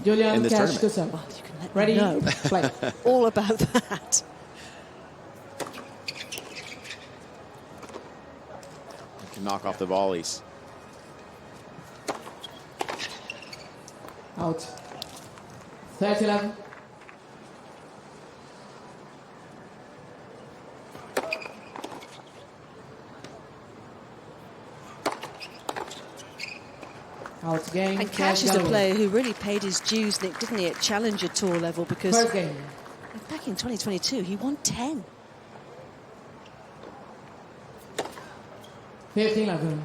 in this tournament. Well, you can let me know all about that. He can knock off the volleys. Out. 30-11. Out game. And Cash is a player who really paid his dues, Nick, didn't he, at Challenger Tour level? Because First game. back in 2022, he won 10. 15-11.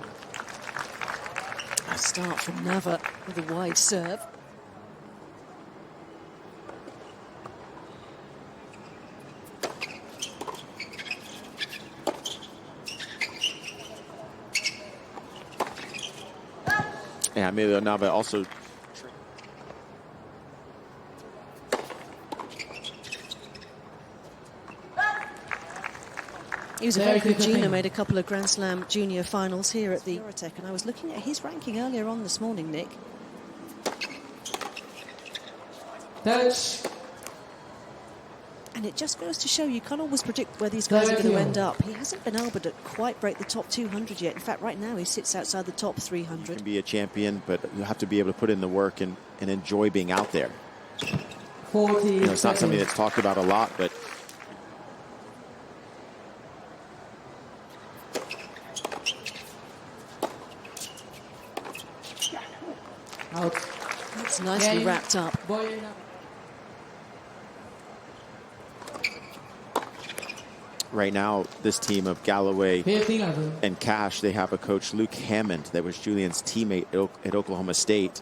A start from Nava with a wide serve. Yeah, Emilio Nava also. He was a very good junior, made a couple of Grand Slam junior finals here at the Eurotech, and I was looking at his ranking earlier on this morning, Nick. Touch. And it just goes to show you can't always predict where these guys are going to end up. He hasn't been able to quite break the top 200 yet. In fact, right now he sits outside the top 300. You can be a champion, but you have to be able to put in the work and enjoy being out there. 40. You know, it's not something that's talked about a lot, but Out. That's nicely wrapped up. right now, this team of Galloway 15-11. and Cash, they have a coach, Luke Hammond, that was Julian's teammate at Oklahoma State.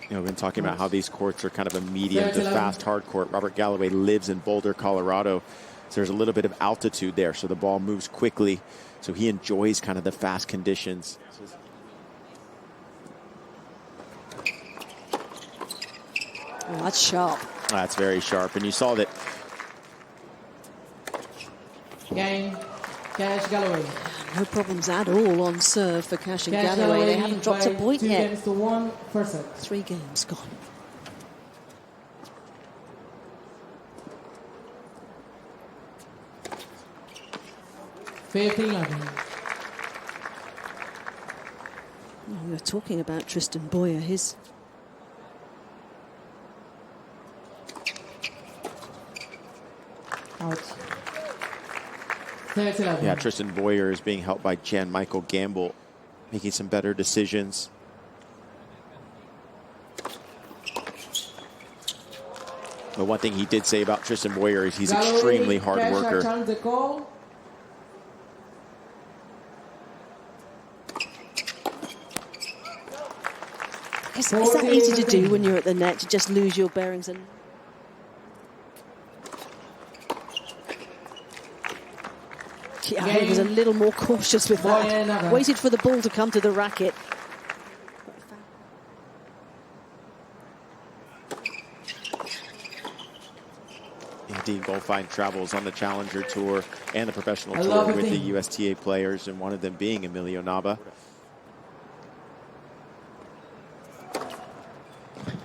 You know, we've been talking about how these courts are kind of a medium to fast hard court. Robert Galloway lives in Boulder, Colorado. So there's a little bit of altitude there, so the ball moves quickly. So he enjoys kind of the fast conditions. Oh, that's sharp. That's very sharp. And you saw that. Game. Cash Galloway. No problems at all on serve for Cash and Galloway. They haven't dropped a point yet. 2 games to 1, first set. 3 games gone. We were talking about Tristan Boyer. His out. 30-11. Yeah, Tristan Boyer is being helped by Jan Michael Gamble, making some better decisions. But one thing he did say about Tristan Boyer is he's Galloway, extremely hard Cash worker. challenge the call. Is that easy to do when you're at the net, to just lose your bearings? And yeah, he was a little more cautious with that. Waited for the ball to come to the racket. Indeed, Goldfine travels on the Challenger Tour and the Professional Tour with the USTA players, and one of them being Emilio Nava.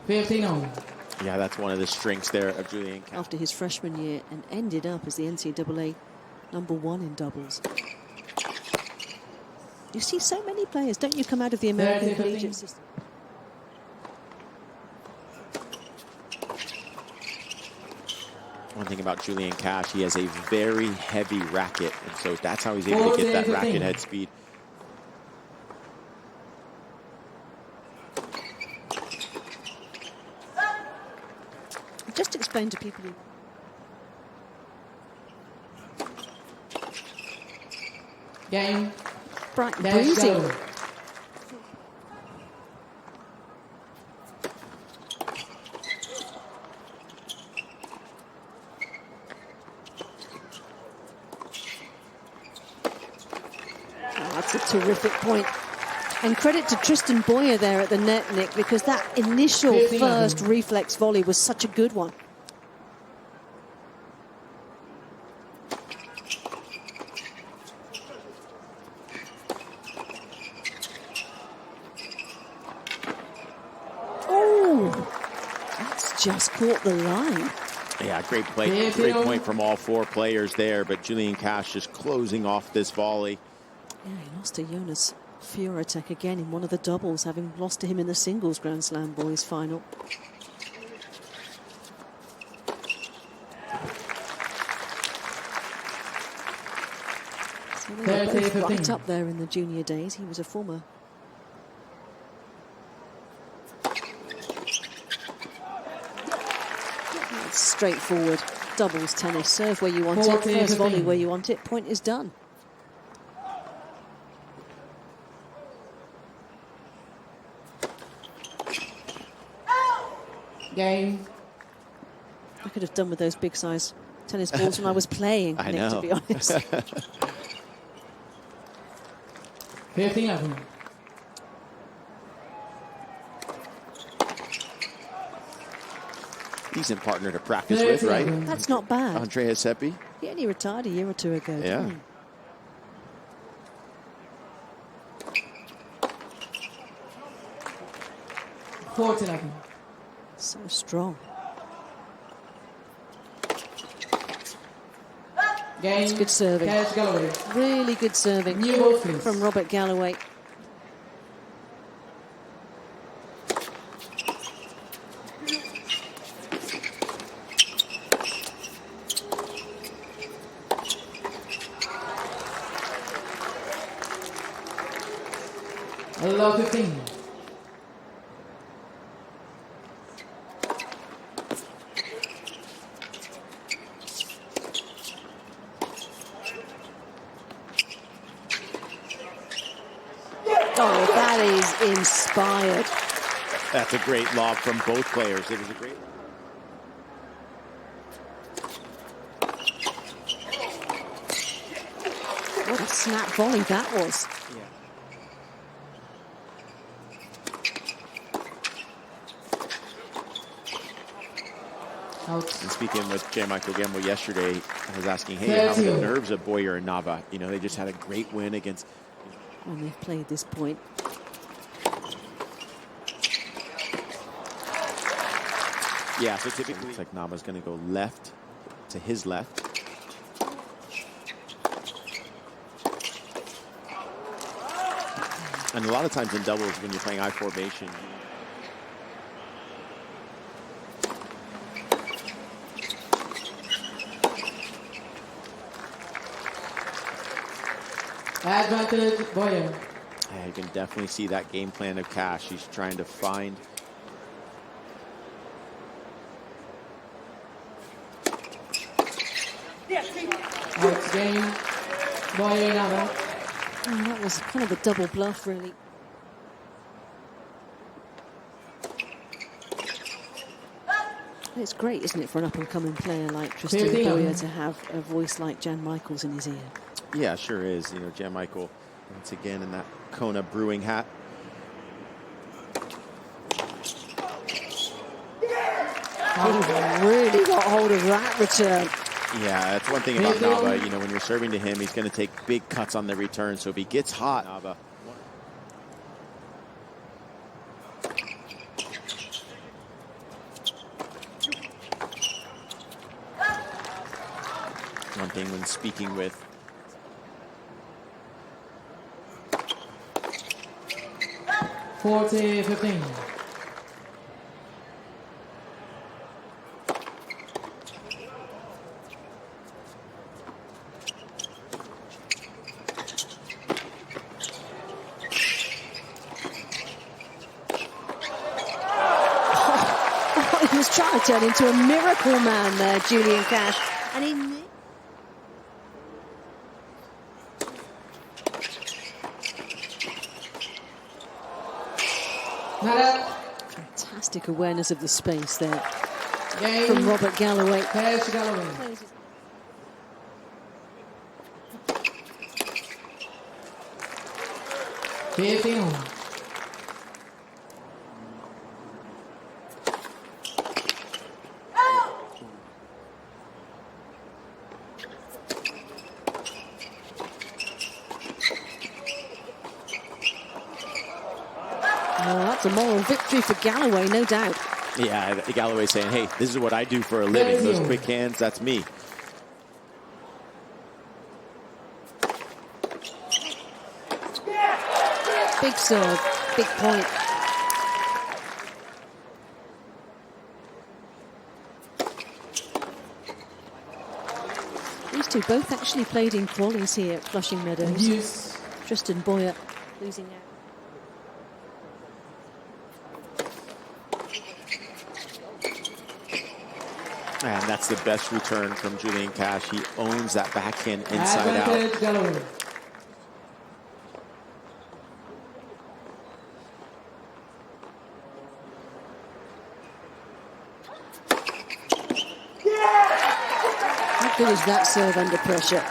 15-0. Yeah, that's one of the strengths there of Julian. After his freshman year, and ended up as the NCAA #1 in doubles. You see so many players, don't you, come out of the American collegiate system? One thing about Julian Cash, he has a very heavy racket, and so that's how he's able to get that racket head speed. Just explain to people. Game. Bright and breezy. That's a terrific point. And credit to Tristan Boyer there at the net, Nick, because that initial first reflex volley was such a good one. just caught the line. Yeah, great play. Great point from all 4 players there, but Julian Cash just closing off this volley. Yeah, he lost to Jonas Fioratek again in one of the doubles, having lost to him in the singles Grand Slam boys final. So they were both right up there in the junior days. He was a former. It's straightforward doubles tennis. Serve where you want it, first volley where you want it, point is done. Game. I could have done with those big size tennis balls when I was playing, I Nick, know. to be honest. 15-11. Decent partner to practice with, right? That's not bad. Andrea Seppi. He only retired a year or 2 ago. Yeah. Didn't he? 14-11. So strong. Game. It's good serving. Galloway. Really good serving New ball, please. from Robert Galloway. Allow 15. Oh, that is inspired. That's a great lob from both players. It was a great. What a snap volley that was. And speaking with J. Michael Gamble yesterday, I was asking, hey, how are the nerves of Boyer and Nava? You know, they just had a great win against. And they've played this point. Yeah, so typically it looks like Nava's going to go left to his left. And a lot of times in doubles, when you're playing I formation, Advantage, Boyer. yeah, you can definitely see that game plan of Cash. He's trying to find. Out game. Boyer, Nava. Oh, that was kind of a double bluff, really. It's great, isn't it, for an up-and-coming player like Tristan Boyer to have a voice like Jan Michaels in his ear? Yeah, sure is. You know, Jan Michael, once again, in that Kona brewing hat. He really got hold of that return. Yeah, that's one thing about Nava. You know, when you're serving to him, he's going to take big cuts on the return. So if he gets hot, Nava. One thing when speaking with 40-15. He was trying to turn into a miracle man there, Julian Cash. And he knew. Fantastic awareness of the space there from Robert Galloway. Cash Galloway. 15. Oh, that's a moral victory for Galloway, no doubt. Yeah, Galloway saying, hey, this is what I do for a living. Those quick hands, that's me. Big serve, big point. These two both actually played in qualies here at Flushing Meadows. Yes. Tristan Boyer losing out. And that's the best return from Julian Cash. He owns that backhand inside out. Advantage Galloway. How good is that serve under pressure?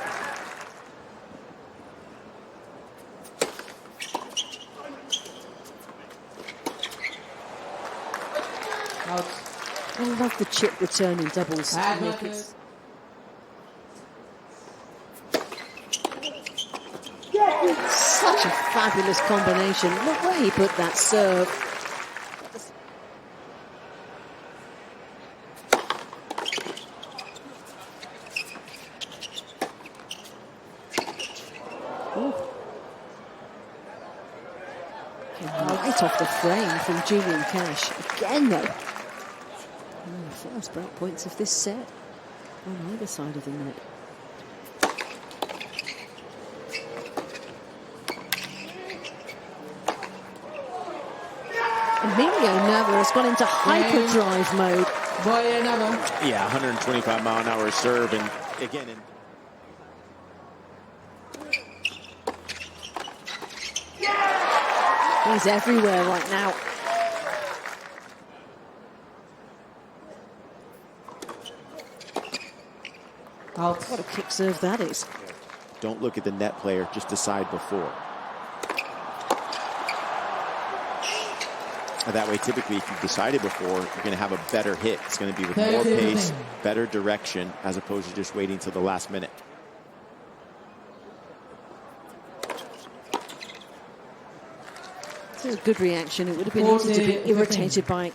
Out. I love the chip return in doubles. Nick. Advantage. It's such a fabulous combination. Look where he put that serve. Ooh. Right off the frame from Julian Cash. Again, though. First break points of this set on either side of the net. Emilio Nava has gone into hyperdrive mode. Boyer Nava. Yeah, 125-mile-an-hour serve. And again, He's everywhere right now. Out. What a kick serve that is. don't look at the net player, just decide before. That way, typically, if you've decided before, you're going to have a better hit. It's going to be with more pace, better direction, as opposed to just waiting till the last minute. This is a good reaction. It would have been easy to be irritated by.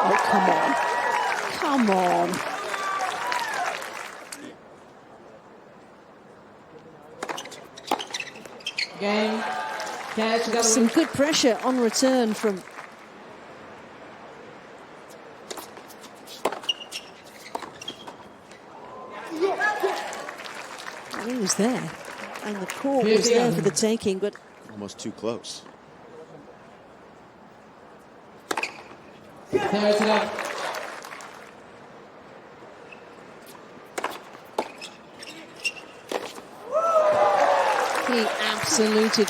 Oh, come on. Come on. Game. Catch. Galloway. Some good pressure on return from. He was there, and the court was there for the taking, but Almost too close. There's it up. he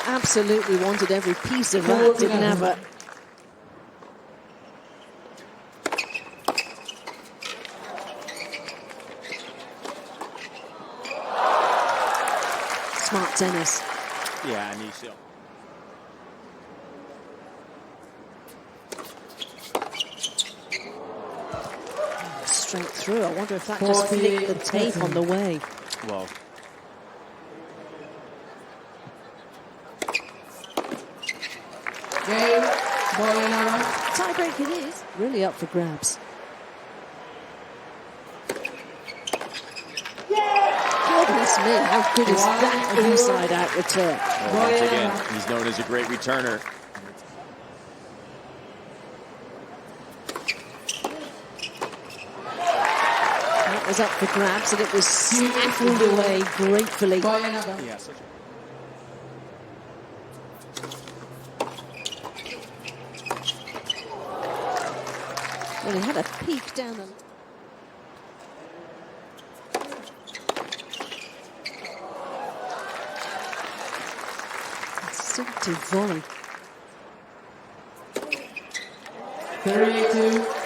absolutely wanted every piece of that, did Nava. Smart tennis. Yeah, and he's still. Straight through. I wonder if that just flicked the tape on the way. Well, Game. Boyer Nava. Tiebreak it is. Really up for grabs. Goodness me, how good is that inside out return? well, once again, he's known as a great returner. That was up for grabs and it was snaffled away gratefully. Boyer Nava. Yeah, Well, he had a peek down the. Instinctive volley. 38-2.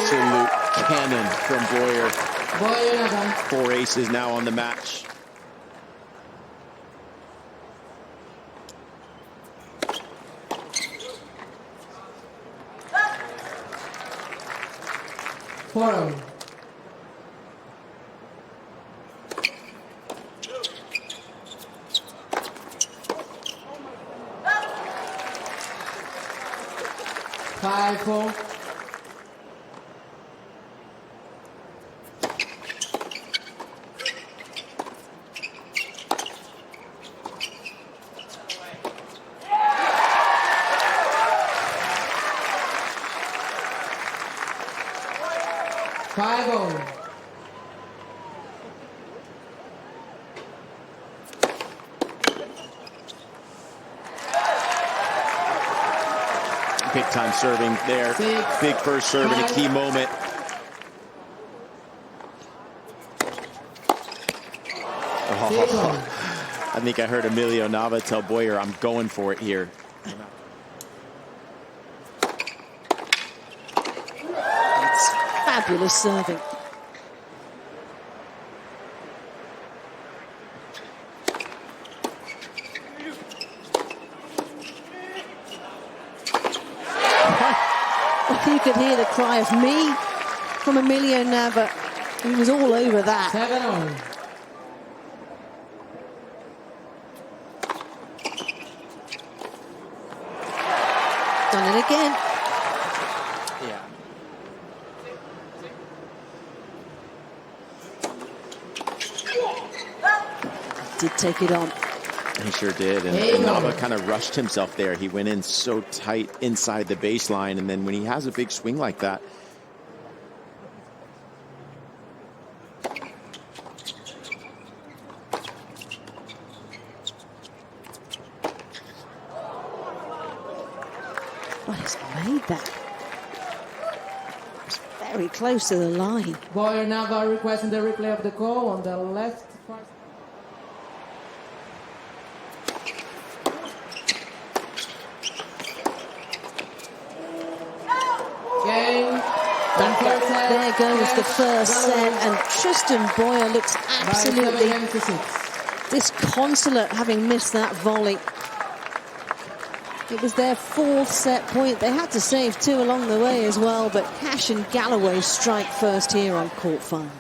absolute cannon from Boyer. Boyer Nava. 4 aces now on the match. 4. Five, 4. Five, 0. Big time serving there. Six. Big first serve in a key moment. Oh, I think I heard Emilio Nava tell Boyer, I'm going for it here. It's fabulous serving. You could hear the cry of me from Emilio Nava. He was all over that. 7, 0. Done it again. Yeah. Did take it on. He sure did. And Nava kind of rushed himself there. He went in so tight inside the baseline. And then when he has a big swing like that, Well, he's made that. It's very close to the line. Boyer Nava requesting the replay of the call on the left. Game. There goes the first set, and Tristan Boyer looks absolutely disconsolate having missed that volley. It was their 4th set point. They had to save 2 along the way as well, but Cash and Galloway strike first here on court 5.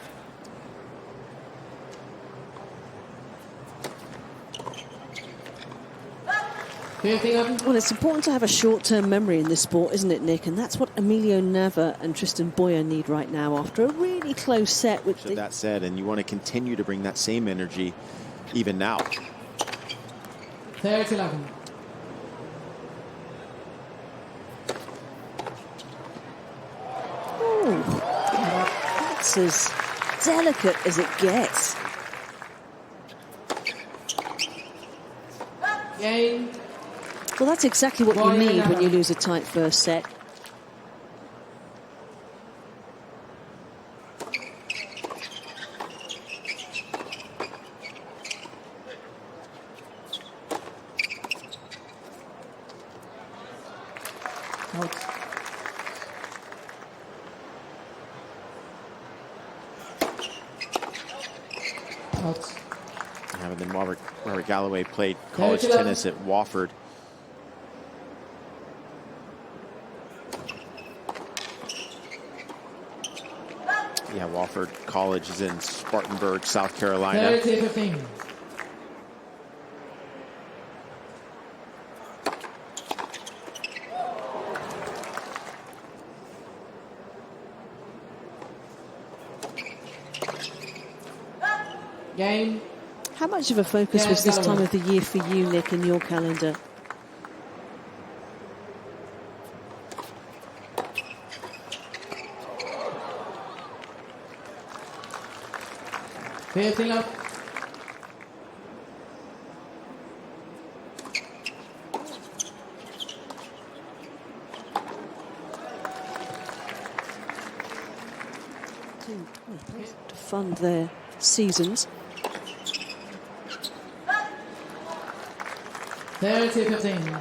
Well, it's important to have a short-term memory in this sport, isn't it, Nick? And that's what Emilio Nava and Tristan Boyer need right now after a really close set. With that said, and you want to continue to bring that same energy even now. 30-11. That's as delicate as it gets. Game. Well, that's exactly what you need when you lose a tight first set. Yeah, but then Robert Galloway played college tennis at Wofford. Yeah, Wofford College is in Spartanburg, South Carolina. 30-15. Game. How much of a focus was this time of the year for you, Nick, in your calendar? Facing up. To fund their seasons. 30-15.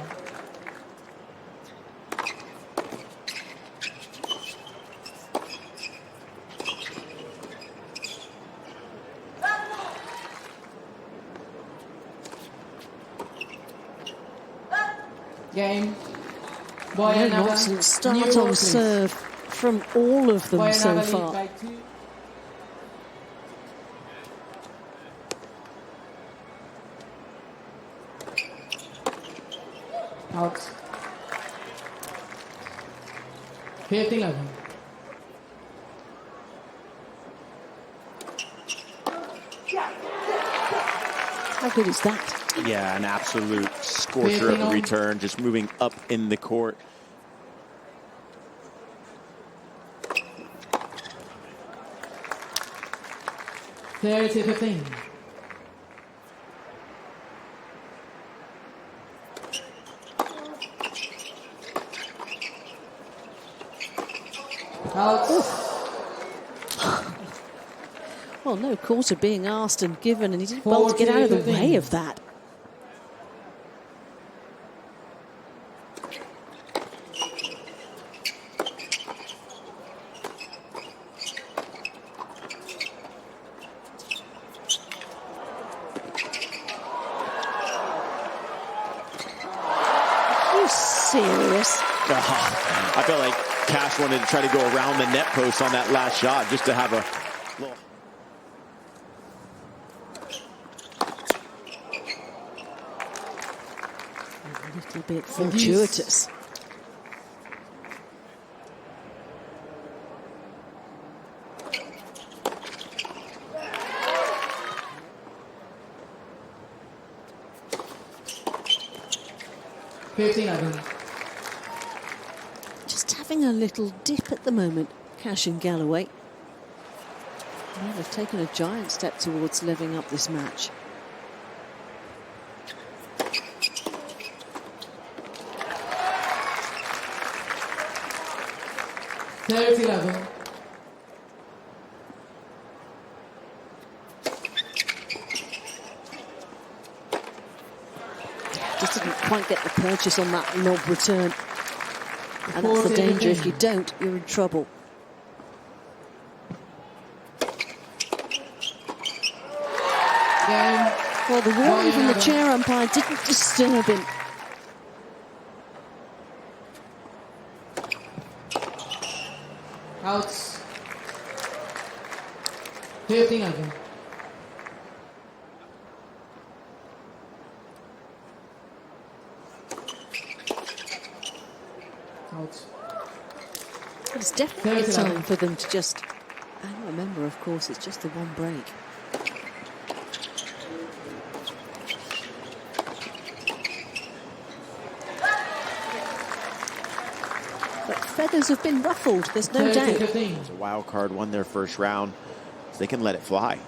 Game. Boyer Nava. Start on serve from all of them Point so Nava lead far. by 2. Out. 15-11. How good is that? Yeah, an absolute scorcher of a return, just moving up in the court. Third to 15. Out. Well, no quarter being asked and given, and he did well to get out of the way of that. Are you serious? I felt like Cash wanted to try to go around the net post on that last shot just to have a little... A little bit fortuitous. Just having a little dip at the moment, Cash and Galloway. Well, they've taken a giant step towards living up this match. Third 11. Just didn't quite get the purchase on that lob return. And that's the danger. If you don't, you're in trouble. Game. Well, the warning from the chair umpire didn't disturb him. Outs. 15-11. Outs. It's definitely 30-11. time for them to just... And remember, of course, it's just the one break. But feathers have been ruffled, there's no doubt. 15. It's a wild card, won their first round, so they can let it fly.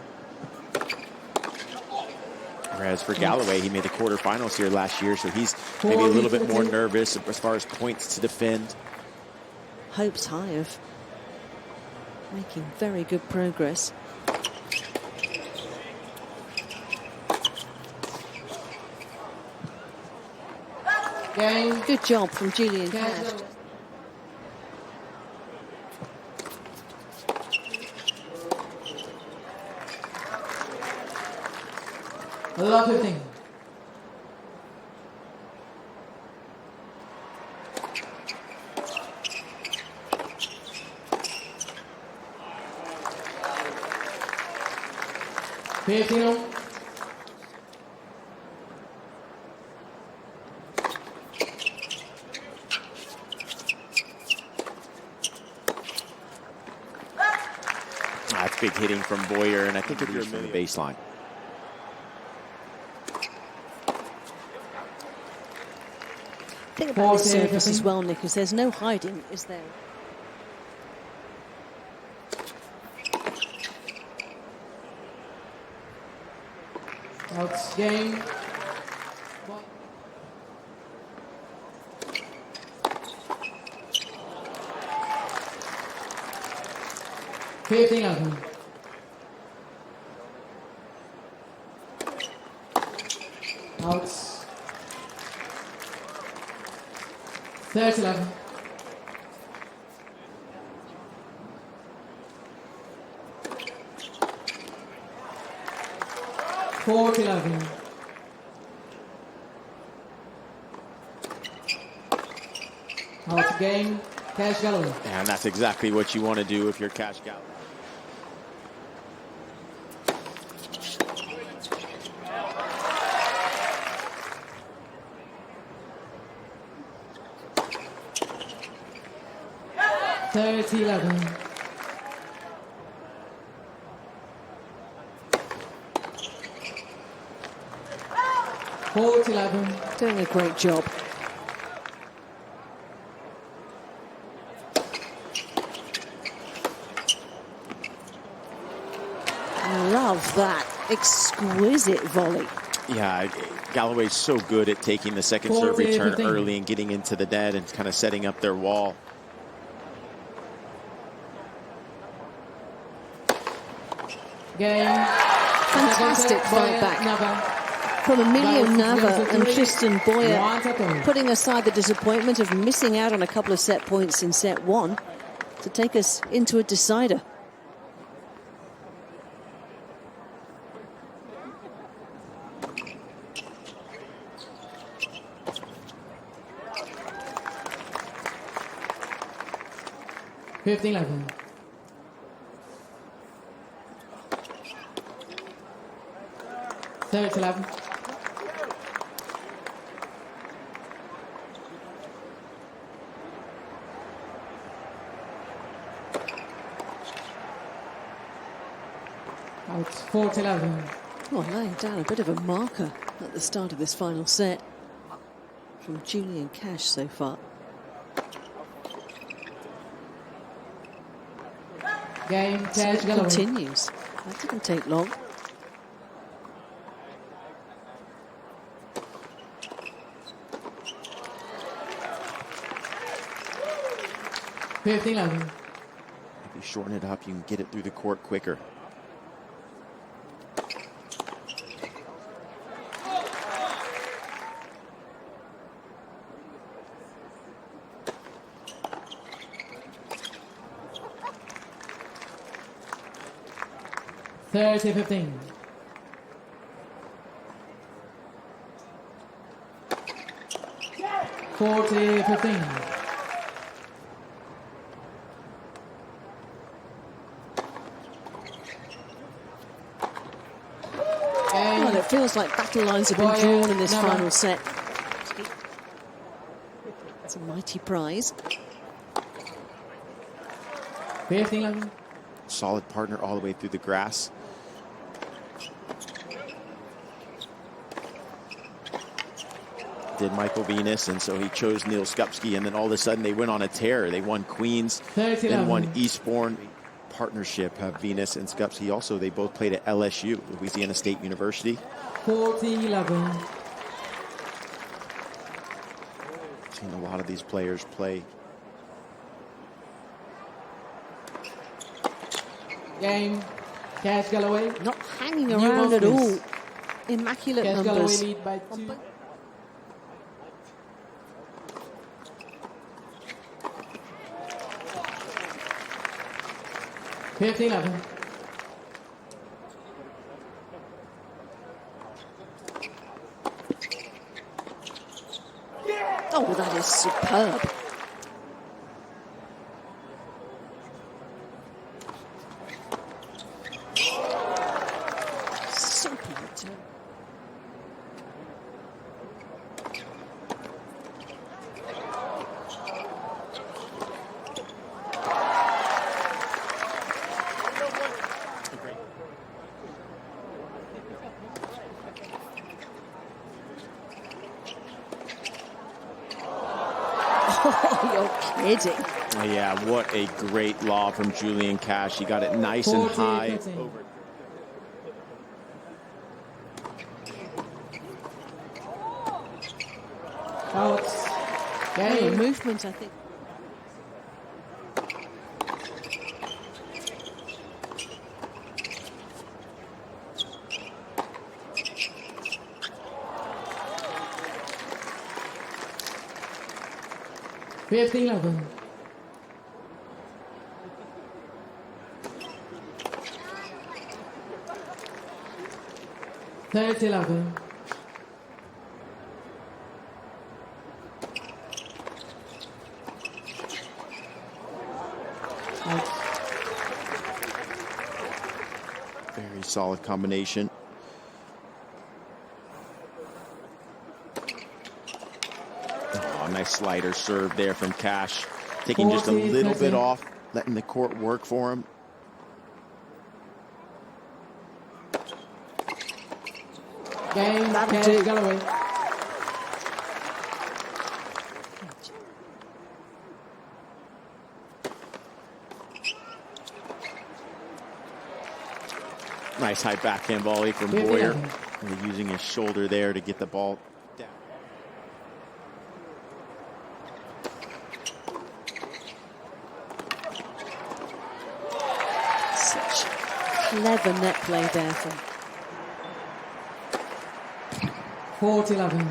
Whereas for Galloway, he made the quarterfinals here last year, so he's maybe a little bit more nervous as far as points to defend. Hopes high of making very good progress. Game. Good job from Julian Cash. Cash. Love 15. Fifteen. That's big hitting from Boyer, and I think it was from the baseline. Think about this service as well, Nick, because there's no hiding, is there? Outs. Game. 15-11. Outs. 30-11. Four 11. Out game. Cash Galloway. And that's exactly what you want to do if you're Cash Galloway. $30-11. 40-11. Doing a great job. Love that exquisite volley. Yeah, Galloway's so good at taking the second serve 40, return 15. early and getting into the net and kind of setting up their wall. Game. Fantastic fight back Nava. from Emilio Nice. Nava and Tristan Boyer, 1-2. putting aside the disappointment of missing out on a couple of set points in set one to take us into a decider. $15-11. 30-11. Out 40-11. Well, laying down a bit of a marker at the start of this final set from Julian Cash so far. Game. So Cash it Galloway. continues. That didn't take long. $15-11. If you shorten it up, you can get it through the court quicker. $30-15. 40-15. Well, it feels like battle lines have been drawn in this Nava. final set. It's a mighty prize. 15-11. Solid partner all the way through the grass. Did Michael Venus, and so he chose Neil Skupski, and then all of a sudden they went on a tear. They won Queens, 30-11. then won Eastbourne. Partnership have Venus and Skupski. Also, they both played at LSU, Louisiana State University. 40-11. Seen a lot of these players play. Game. Cash Galloway. Not hanging New around at all. movements. Immaculate Cash Galloway numbers. lead by 2. $15-11. Oh, that is superb. Super return. Oh, you're kidding. Yeah, what a great lob from Julian Cash. He got it nice and 40, high. 15. Over. Outs. Well, Game. movement, I think. $15-11. 30-11. solid combination. Oh, nice slider serve there from Cash. Taking just a little bit off, letting the court work for him. Game, Galloway. Nice high backhand volley from Boyer. Really using his shoulder there to get the ball down. Such clever net play there from 40-11.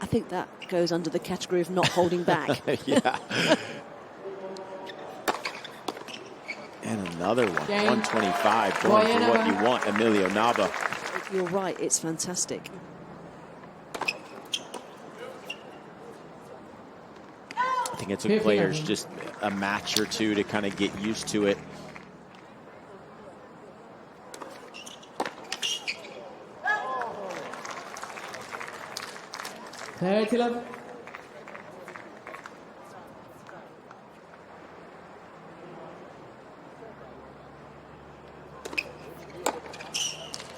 I think that goes under the category of not holding back. Yeah. And another one, 125, going for what you want, Emilio Nava. You're right, it's fantastic. I think it took players just a match or two to kind of get used to it. $30-11.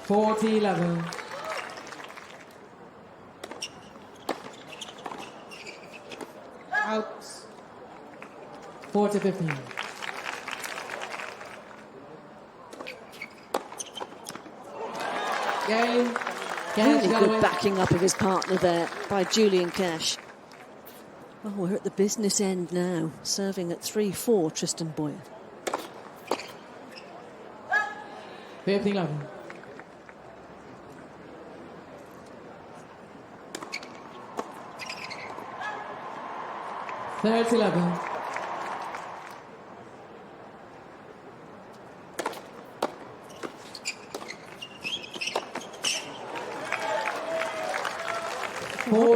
$40-11. Out. 40-15. Game. Really good backing up of his partner there by Julian Cash. Oh, we're at the business end now. Serving at 3-4, Tristan Boyer. 15-11. $30-11.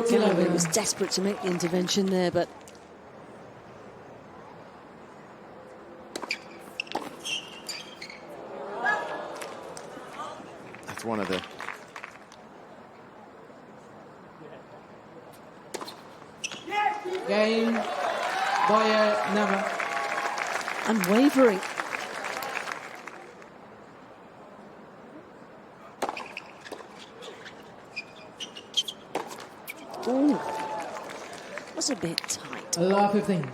Galloway was desperate to make the intervention there, but that's one of the game. Boyer, Nava. unwavering. Ooh, was a bit tight. 15.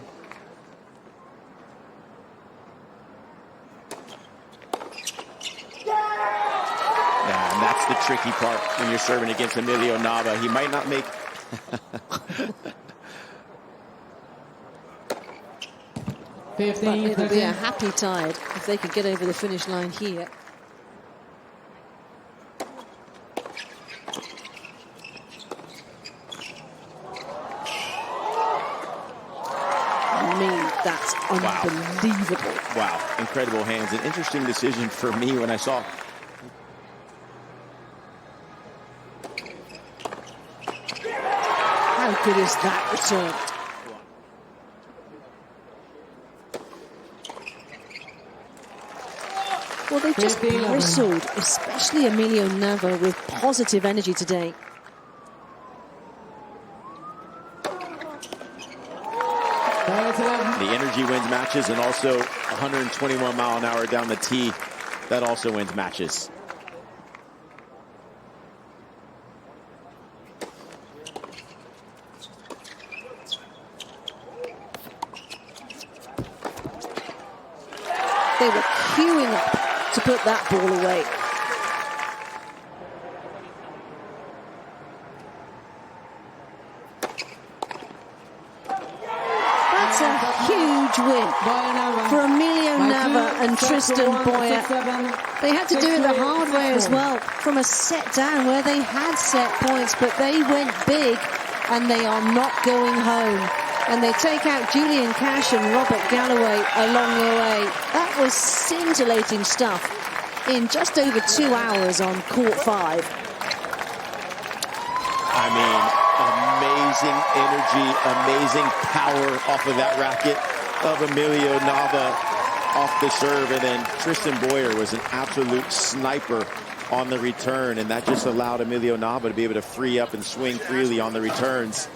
Yeah, and that's the tricky part when you're serving against Emilio Nava. He might not make. But it'll be a happy tide if they could get over the finish line here. I mean, that's unbelievable. Wow, incredible hands. An interesting decision for me when I saw. How good is that return? Well, they've just bristled, especially Emilio Nava, with positive energy today. The energy wins matches, and also 121 mile an hour down the tee. That also wins matches. They were queuing up to put that ball away. That's a huge win for Emilio Nava and Tristan Boyer. They had to do it the hard way as well, from a set down where they had set points, but they went big and they are not going home. And they take out Julian Cash and Robert Galloway along the way. That was scintillating stuff in just over 2 hours on court 5. I mean, amazing energy, amazing power off of that racket of Emilio Nava. off the serve, and then Tristan Boyer was an absolute sniper on the return, and that just allowed Emilio Nava to be able to free up and swing freely on the returns.